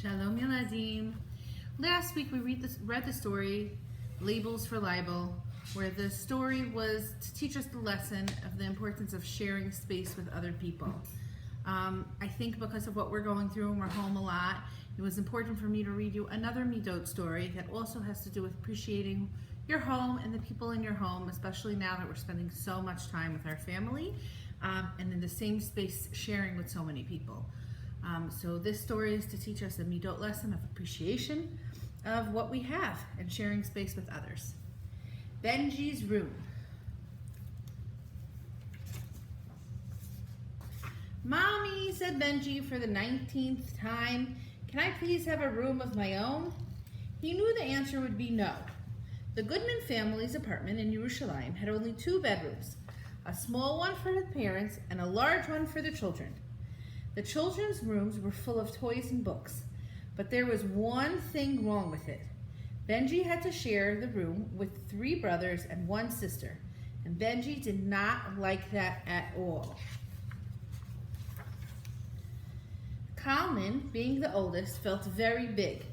Shalom Yeladim. Last week we read the story, Labels for Libel, where the story was to teach us the lesson of the importance of sharing space with other people. I think because of what we're going through and we're home a lot, it was important for me to read you another Middot story that also has to do with appreciating your home and the people in your home, especially now that we're spending so much time with our family and in the same space sharing with so many people. So this story is to teach us a Middot lesson of appreciation of what we have and sharing space with others. Benji's room. Mommy, said Benji for the 19th time, can I please have a room of my own? He knew the answer would be no. The Goodman family's apartment in Yerushalayim had only 2 bedrooms, a small one for the parents and a large one for the children. The children's rooms were full of toys and books, but there was one thing wrong with it. Benji had to share the room with 3 brothers and 1 sister, and Benji did not like that at all. Kalman, being the oldest, felt very big.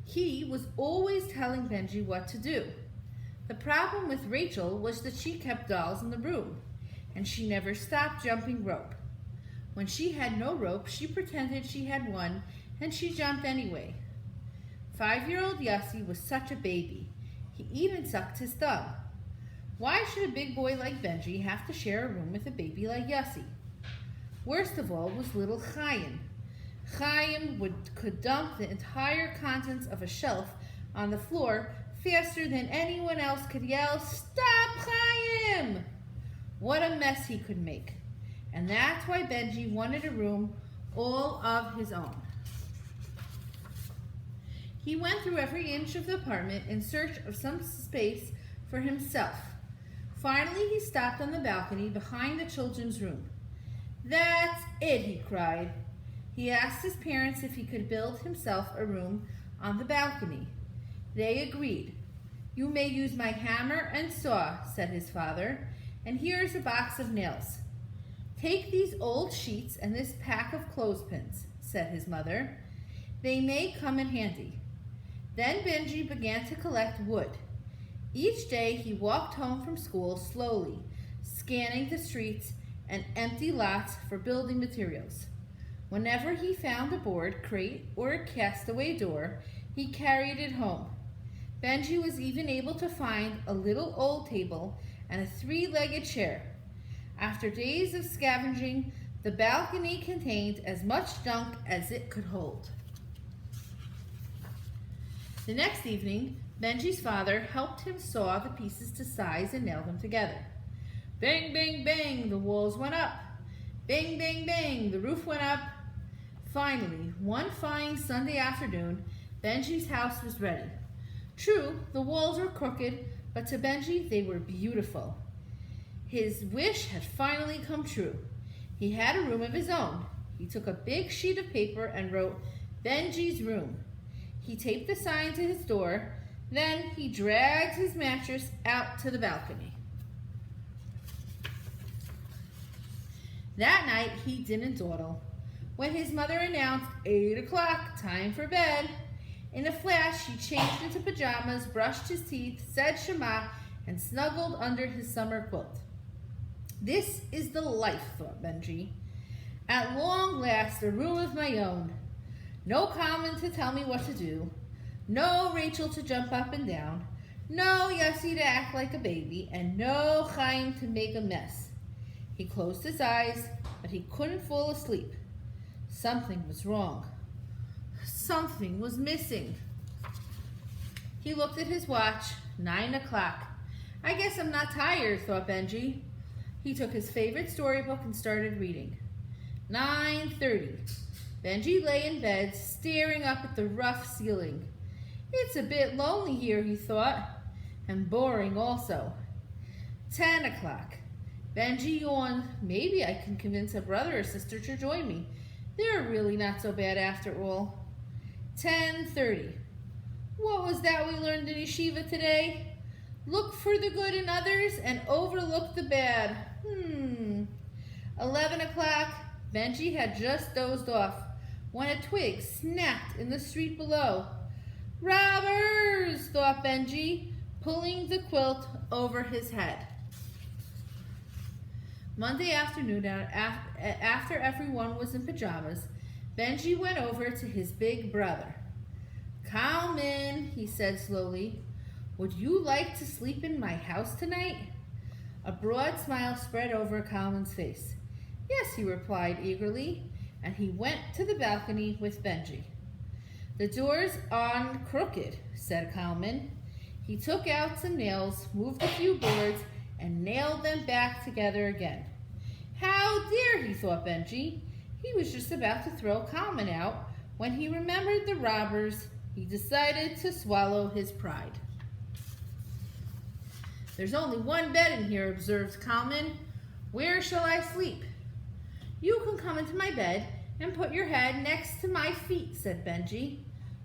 He was always telling Benji what to do. The problem with Rachel was that she kept dolls in the room, and she never stopped jumping rope. When she had no rope, she pretended she had one, and she jumped anyway. 5-year-old Yossi was such a baby. He even sucked his thumb. Why should a big boy like Benji have to share a room with a baby like Yossi? Worst of all was little Chaim. Chaim could dump the entire contents of a shelf on the floor faster than anyone else could yell, "Stop, Chaim!" What a mess he could make. And that's why Benji wanted a room all of his own. He went through every inch of the apartment in search of some space for himself. Finally, he stopped on the balcony behind the children's room. "That's it," he cried. He asked his parents if he could build himself a room on the balcony. They agreed. "You may use my hammer and saw," said his father, "and here's a box of nails." "Take these old sheets and this pack of clothespins," said his mother. "They may come in handy." Then Benji began to collect wood. Each day he walked home from school slowly, scanning the streets and empty lots for building materials. Whenever he found a board crate or a castaway door, he carried it home. Benji was even able to find a little old table and a 3-legged chair. After days of scavenging, the balcony contained as much junk as it could hold. The next evening, Benji's father helped him saw the pieces to size and nail them together. Bang, bang, bang, the walls went up. Bang, bang, bang, the roof went up. Finally, one fine Sunday afternoon, Benji's house was ready. True, the walls were crooked, but to Benji, they were beautiful. His wish had finally come true. He had a room of his own. He took a big sheet of paper and wrote, "Benji's room." He taped the sign to his door. Then he dragged his mattress out to the balcony. That night, he didn't dawdle. When his mother announced 8 o'clock, time for bed, in a flash, he changed into pajamas, brushed his teeth, said Shema, and snuggled under his summer quilt. This is the life, thought Benji. At long last, a room of my own. No Kalman to tell me what to do. No Rachel to jump up and down. No Yossi to act like a baby. And no Chaim to make a mess. He closed his eyes, but he couldn't fall asleep. Something was wrong. Something was missing. He looked at his watch. 9 o'clock. I guess I'm not tired, thought Benji. He took his favorite storybook and started reading. 9:30. Benji lay in bed, staring up at the rough ceiling. It's a bit lonely here, he thought, and boring also. 10 o'clock. Benji yawned. Maybe I can convince a brother or sister to join me. They're really not so bad after all. 10:30. What was that we learned in yeshiva today? Look for the good in others and overlook the bad. 11 o'clock. Benji had just dozed off when a twig snapped in the street below. "Robbers!" thought Benji, pulling the quilt over his head. Monday afternoon, after everyone was in pajamas, Benji went over to his big brother. "Kalman," he said slowly, "would you like to sleep in my house tonight?" A broad smile spread over Kalman's face. "Yes," he replied eagerly, and he went to the balcony with Benji. "The door's on crooked," said Kalman. He took out some nails, moved a few boards, and nailed them back together again. How dare he, thought Benji. He was just about to throw Kalman out when he remembered the robbers. He decided to swallow his pride. "There's only one bed in here," observed Kalman. "Where shall I sleep?" "You can come into my bed and put your head next to my feet," said Benji.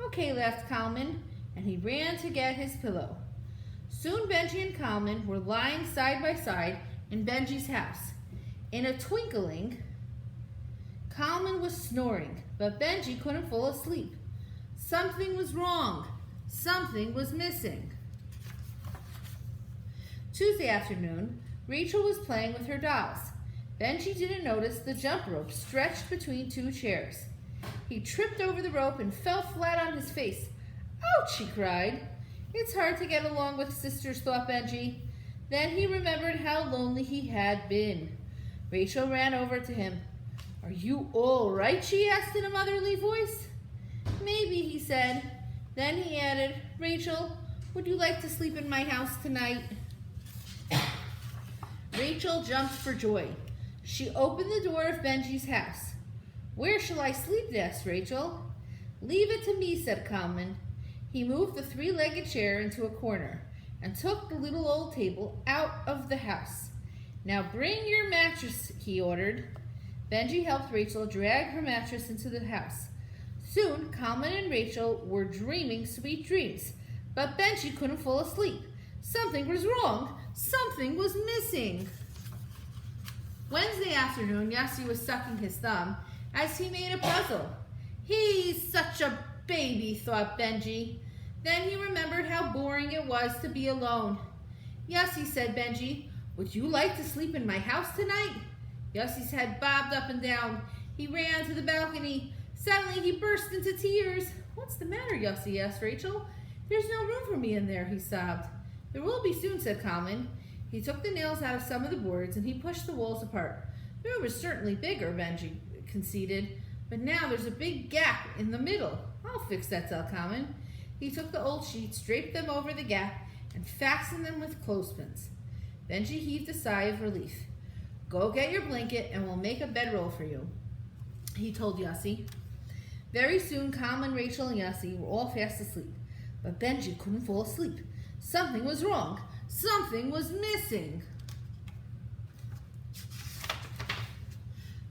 "Okay," laughed Kalman, and he ran to get his pillow. Soon Benji and Kalman were lying side by side in Benji's house. In a twinkling, Kalman was snoring, but Benji couldn't fall asleep. Something was wrong. Something was missing. Tuesday afternoon, Rachel was playing with her dolls. Benji didn't notice the jump rope stretched between two chairs. He tripped over the rope and fell flat on his face. "Ouch!" he cried. It's hard to get along with sisters, thought Benji. Then he remembered how lonely he had been. Rachel ran over to him. "Are you all right?" she asked in a motherly voice. "Maybe," he said. Then he added, "Rachel, would you like to sleep in my house tonight?" Rachel jumped for joy. She opened the door of Benji's house. "Where shall I sleep?" asked Rachel. "Leave it to me," said Kalman. He moved the three-legged chair into a corner and took the little old table out of the house. "Now bring your mattress," he ordered. Benji helped Rachel drag her mattress into the house. Soon, Kalman and Rachel were dreaming sweet dreams, but Benji couldn't fall asleep. Something was wrong. Something was missing. Wednesday afternoon, Yossi was sucking his thumb as he made a puzzle. "He's such a baby," thought Benji. Then he remembered how boring it was to be alone. "Yossi," said Benji, "would you like to sleep in my house tonight?" Yossi's head bobbed up and down. He ran to the balcony. Suddenly he burst into tears. "What's the matter, Yossi?" asked Rachel. "There's no room for me in there," he sobbed. "There will be soon," said Kalman. He took the nails out of some of the boards and he pushed the walls apart. "The room is certainly bigger," Benji conceded, "but now there's a big gap in the middle." "I'll fix that," said Kalman. He took the old sheets, draped them over the gap, and fastened them with clothespins. Benji heaved a sigh of relief. "Go get your blanket and we'll make a bedroll for you," he told Yossi. Very soon, Kalman, Rachel, and Yossi were all fast asleep, but Benji couldn't fall asleep. Something was wrong. Something was missing.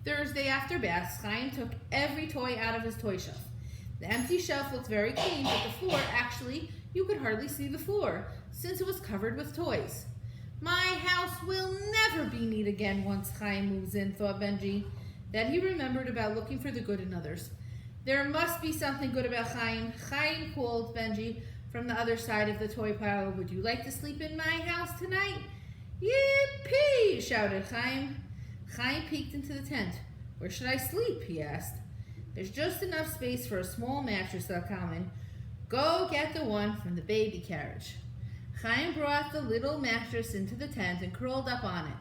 Thursday after bath, Chaim took every toy out of his toy shelf. The empty shelf looked very clean, but the floor, actually, you could hardly see the floor, since it was covered with toys. "My house will never be neat again once Chaim moves in," thought Benji. Then he remembered about looking for the good in others. There must be something good about Chaim. Chaim called Benji from the other side of the toy pile. "Would you like to sleep in my house tonight?" "Yippee!" shouted Chaim. Chaim peeked into the tent. "Where should I sleep?" he asked. "There's just enough space for a small mattress," said Kalman. "Go get the one from the baby carriage." Chaim brought the little mattress into the tent and curled up on it.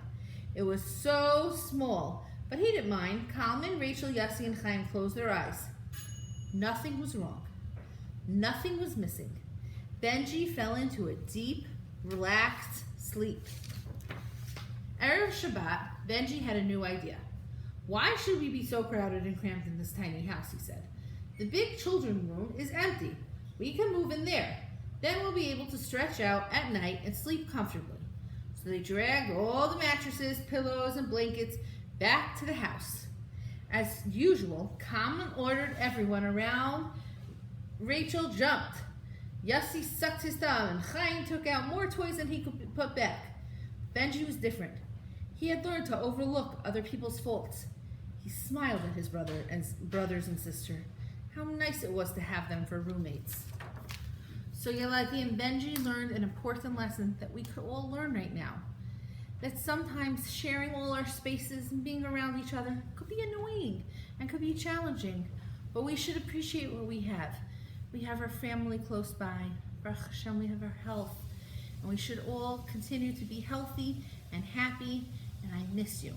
It was so small, but he didn't mind. Kalman, Rachel, Yossi, and Chaim closed their eyes. Nothing was wrong. Nothing was missing. Benji fell into a deep, relaxed sleep. Erev Shabbat, Benji had a new idea. "Why should we be so crowded and cramped in this tiny house?" he said. "The big children's room is empty. We can move in there. Then we'll be able to stretch out at night and sleep comfortably." So they dragged all the mattresses, pillows, and blankets back to the house. As usual, Kalman ordered everyone around. Rachel jumped. Yossi sucked his thumb, and Chaim took out more toys than he could put back. Benji was different. He had learned to overlook other people's faults. He smiled at his brothers and sister. How nice it was to have them for roommates. So Yeladi and Benji learned an important lesson that we could all learn right now. That sometimes sharing all our spaces and being around each other could be annoying and could be challenging, but we should appreciate what we have. We have our family close by. Baruch Hashem, we have our health. And we should all continue to be healthy and happy, and I miss you.